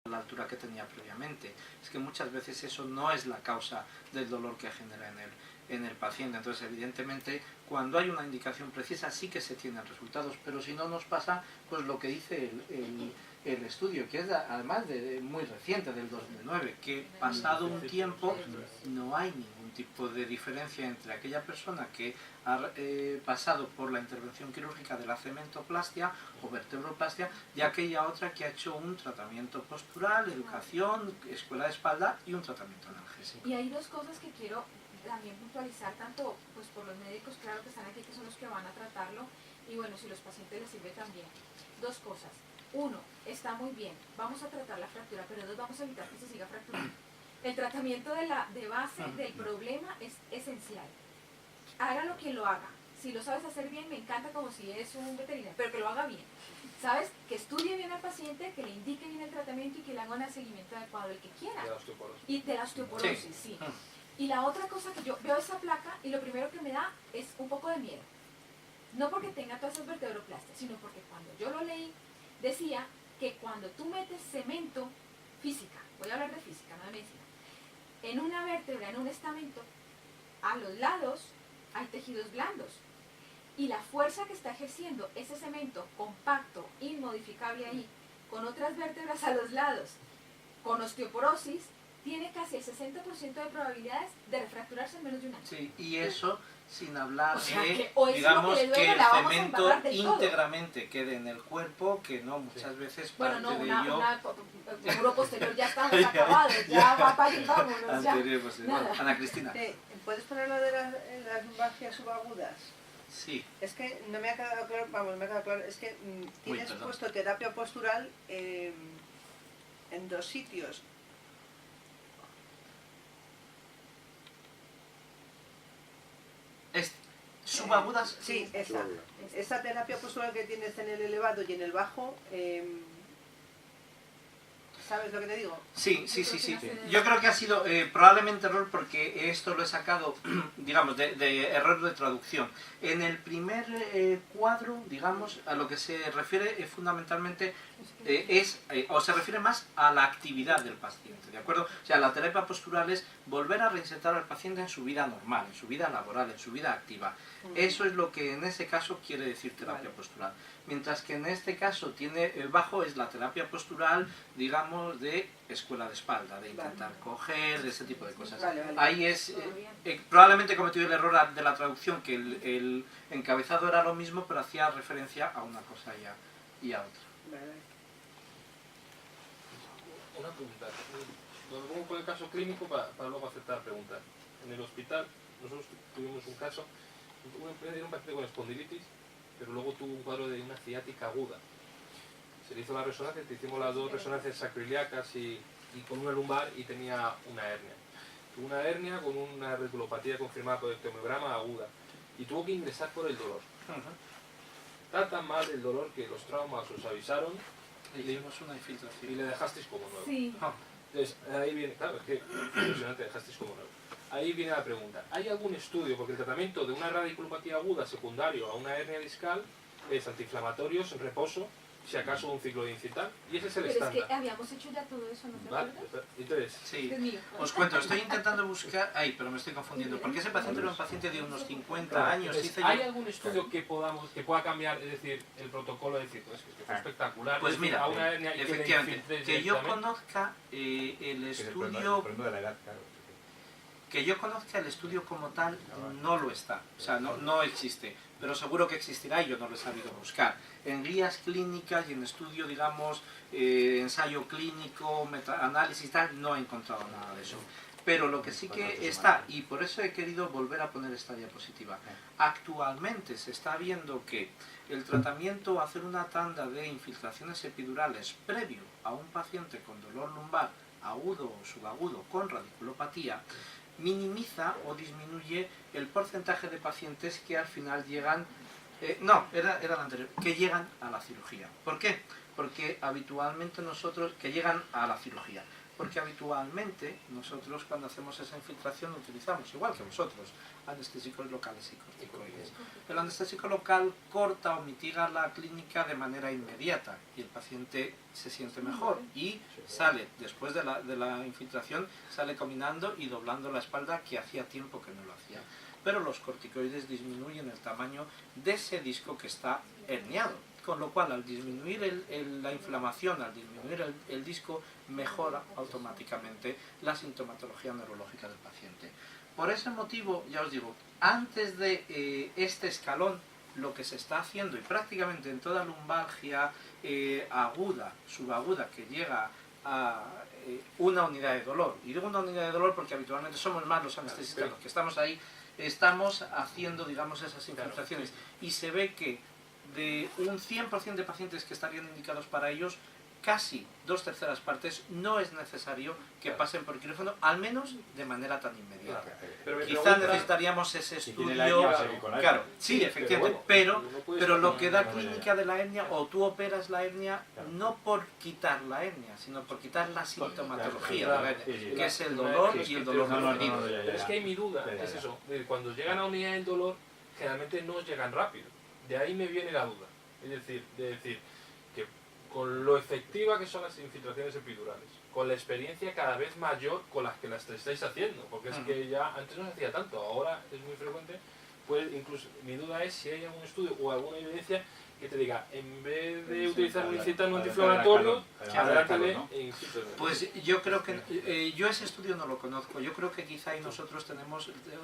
la altura que tenía previamente. Es que muchas veces eso no es la causa del dolor que genera en el paciente. Entonces, evidentemente, cuando hay una indicación precisa sí que se tienen resultados, pero si no nos pasa pues lo que dice el estudio, que es además muy reciente, del 2009, que pasado un tiempo no hay ningún tipo de diferencia entre aquella persona que ha pasado por la intervención quirúrgica de la cementoplastia o vertebroplastia y aquella otra que ha hecho un tratamiento postural, educación, escuela de espalda y un tratamiento analgésico. Y hay dos cosas que quiero también puntualizar, tanto pues por los médicos, claro, que están aquí, que son los que van a tratarlo, y bueno, si los pacientes les sirve también. Dos cosas. Uno, está muy bien, vamos a tratar la fractura, pero dos, vamos a evitar que se siga fracturando. El tratamiento de base del problema es esencial. Hágalo quien lo haga. Si lo sabes hacer bien, me encanta, como si es un veterinario, pero que lo haga bien. ¿Sabes? Que estudie bien al paciente, que le indique bien el tratamiento y que le haga un seguimiento adecuado, el que quiera. De la osteoporosis. Y de la osteoporosis, sí. Y la otra cosa que yo veo esa placa y lo primero que me da es un poco de miedo. No porque tenga todas esas vertebroplastias, sino porque cuando yo lo leí, decía que cuando tú metes cemento, física, voy a hablar de física, no de medicina, en una vértebra, en un estamento, a los lados hay tejidos blandos. Y la fuerza que está ejerciendo ese cemento compacto, inmodificable ahí, con otras vértebras a los lados, con osteoporosis, tiene casi el 60% de probabilidades de refracturarse en menos de un año. Sí, y eso sin hablar de, digamos, que el cemento íntegramente quede en el cuerpo, que no muchas veces parte bueno, no, de ello... el muro posterior ya estamos acabados, ya va para allá, vámonos, ya. Bueno, Ana Cristina. ¿Puedes poner lo de las lumbalgias subagudas? Sí. Es que no me ha quedado claro, vamos, no me ha quedado claro, es que tienes puesto terapia postural en dos sitios. ¿Subagudas? Sí, esa terapia postural que tienes en el elevado y en el bajo, ¿sabes lo que te digo? Sí. Yo creo que ha sido probablemente error, porque esto lo he sacado, digamos, de error de traducción. En el primer cuadro, digamos, a lo que se refiere fundamentalmente o se refiere más a la actividad del paciente, ¿de acuerdo? O sea, la terapia postural es volver a reinsertar al paciente en su vida normal, en su vida laboral, en su vida activa. Eso es lo que en ese caso quiere decir terapia postural. Mientras que en este caso tiene bajo es la terapia postural, digamos, de escuela de espalda, de intentar coger, de ese tipo de cosas. Ahí es, probablemente he cometido el error de la traducción, que el encabezado era lo mismo, pero hacía referencia a una cosa y a otra. Una pregunta. Nos pongo con el caso clínico para luego aceptar preguntas. En el hospital, nosotros tuvimos un caso, un paciente con espondilitis, pero luego tuvo un cuadro de una ciática aguda. Se le hizo la resonancia, te hicimos las dos resonancias sacroiliacas y con una lumbar, y tenía una hernia. Tuvo una hernia con una retulopatía confirmada por el tomograma aguda y tuvo que ingresar por el dolor. Está tan mal el dolor que los traumas os avisaron y le dimos una infiltración y le dejasteis como nuevo. Sí. Entonces, ahí viene, claro, es que impresionante, dejasteis como nuevo. Ahí viene la pregunta, ¿hay algún estudio? Porque el tratamiento de una radiculopatía aguda secundario a una hernia discal es antiinflamatorios en reposo, si acaso un ciclo de incital, y ese es el estándar. Pero es que habíamos hecho ya todo eso, ¿no te ¿Vale? acuerdas? Entonces, sí, os cuento, estoy intentando buscar... Ay, pero me estoy confundiendo, porque ese paciente era un paciente de unos 50 años. Entonces, ¿hay algún estudio que pueda cambiar, es decir, el protocolo, es decir, es que fue espectacular? Pues mira, a una hernia efectivamente, que yo conozca el estudio... Que yo conozca el estudio como tal, no lo está, o sea, no existe, pero seguro que existirá y yo no lo he sabido buscar. En guías clínicas y en estudio, digamos, ensayo clínico, metaanálisis y tal, no he encontrado nada de eso. Pero lo que sí que está, y por eso he querido volver a poner esta diapositiva, actualmente se está viendo que el tratamiento, hacer una tanda de infiltraciones epidurales previo a un paciente con dolor lumbar agudo o subagudo con radiculopatía, minimiza o disminuye el porcentaje de pacientes que al final llegan, era el anterior, que llegan a la cirugía. ¿Por qué? Porque habitualmente nosotros, que llegan a la cirugía, porque habitualmente nosotros cuando hacemos esa infiltración utilizamos, igual que vosotros, anestésicos locales y corticoides. El anestésico local corta o mitiga la clínica de manera inmediata y el paciente se siente mejor y sale, después de la infiltración, sale caminando y doblando la espalda, que hacía tiempo que no lo hacía. Pero los corticoides disminuyen el tamaño de ese disco que está herniado, con lo cual al disminuir la inflamación, al disminuir el disco, mejora automáticamente la sintomatología neurológica del paciente. Por ese motivo, ya os digo, antes de este escalón, lo que se está haciendo, y prácticamente en toda lumbalgia aguda, subaguda, que llega a una unidad de dolor, y digo una unidad de dolor porque habitualmente somos más los anestesistas los que estamos ahí, estamos haciendo, digamos, esas infiltraciones, y se ve que de un 100% de pacientes que estarían indicados para ellos, casi 2/3 partes no es necesario que pasen por quirófano, al menos de manera tan inmediata. Quizá necesitaríamos ese estudio. Claro, sí, efectivamente, pero lo que da clínica de la hernia, o tú operas la hernia no por quitar la hernia, sino por quitar la sintomatología de la hernia, que es el dolor y el dolor referido. Pero es que hay mi duda, es eso, cuando llegan a unidad del dolor, generalmente no llegan rápido. De ahí me viene la duda. Es decir, que con lo efectiva que son las infiltraciones epidurales, con la experiencia cada vez mayor con las que las estáis haciendo, porque es que ya antes no se hacía tanto, ahora es muy frecuente, pues incluso mi duda es si hay algún estudio o alguna evidencia que te diga, en vez de utilizar un incitante antiinflamatorio, adelántale e infiltrale. Pues yo creo que, yo ese estudio no lo conozco, yo creo que quizá ahí nosotros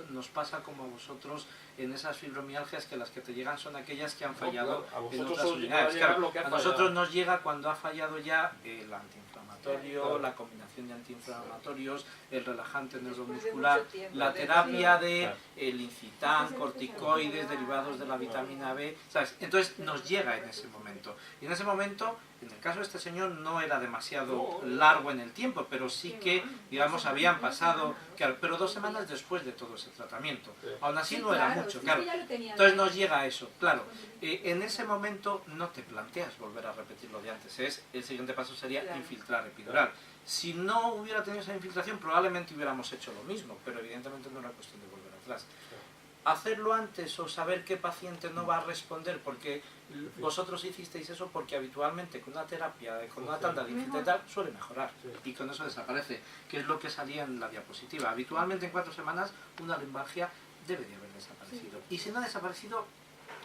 nos pasa como a vosotros en esas fibromialgias, que las que te llegan son aquellas que han fallado en otras unidades. Claro, a nosotros nos llega cuando ha fallado ya el antiinflamatorio, la combinación de antiinflamatorios, el relajante neuromuscular, la terapia de el incitán, corticoides, derivados de la vitamina B, ¿sabes? Entonces nos llega en ese momento. Y en ese momento, en el caso de este señor, no era demasiado largo en el tiempo, pero sí que, digamos, habían pasado, claro, pero 2 semanas después de todo ese tratamiento. Aún así no era mucho, claro. Entonces nos llega eso, claro. En ese momento no te planteas volver a repetir lo de antes, el siguiente paso sería infiltrar epidural. Si no hubiera tenido esa infiltración, probablemente hubiéramos hecho lo mismo, pero evidentemente no era cuestión de volver atrás. Hacerlo antes o saber qué paciente no va a responder, porque vosotros hicisteis eso porque habitualmente con una terapia, con una tanda de infiltrar, suele mejorar y con eso desaparece, que es lo que salía en la diapositiva. Habitualmente en 4 semanas una lumbalgia debe de haber desaparecido. Y si no ha desaparecido,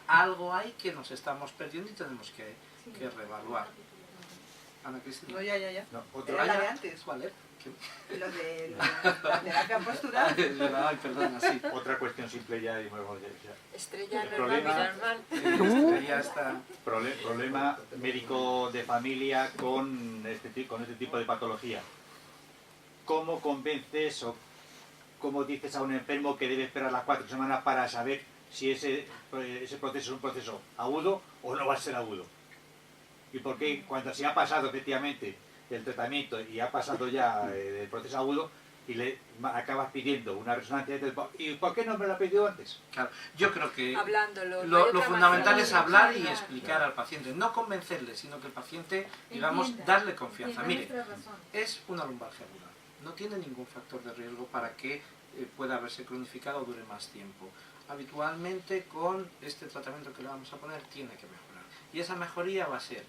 algo hay que nos estamos perdiendo y tenemos que reevaluar. Ana Cristina. No, ya. No, era la de antes. ¿Cuál es? Lo de la terapia postural. Ay, perdona, sí. Otra cuestión simple ya, y luego ya. Estrella normal. Estrella está. Problema médico de familia con este tipo de patología. ¿Cómo convences o cómo dices a un enfermo que debe esperar las 4 semanas para saber si ese proceso es un proceso agudo o no va a ser agudo? ¿Y por qué cuando se ha pasado efectivamente el tratamiento y ha pasado ya el proceso agudo y le acabas pidiendo una resonancia, ¿y por qué no me la pidió antes? Claro, yo creo que hablándolo, lo fundamental es hablar y explicar al paciente, no convencerle, sino que el paciente, digamos, darle confianza. Mire, es una lumbalgia aguda, no tiene ningún factor de riesgo para que pueda haberse cronificado o dure más tiempo. Habitualmente con este tratamiento que le vamos a poner tiene que mejorar, y esa mejoría va a ser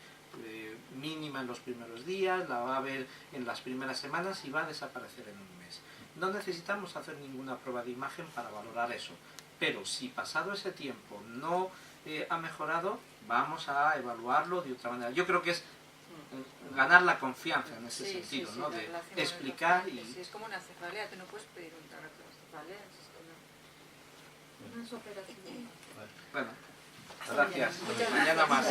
mínima en los primeros días, la va a ver en las primeras semanas y va a desaparecer en un mes. No necesitamos hacer ninguna prueba de imagen para valorar eso, pero si pasado ese tiempo no ha mejorado, vamos a evaluarlo de otra manera. Yo creo que es ganar la confianza en ese sentido, ¿no? De explicar y... Si es como una cefalea, tú no puedes pedir un tratamiento de cefalea. Bueno, gracias. Mañana más.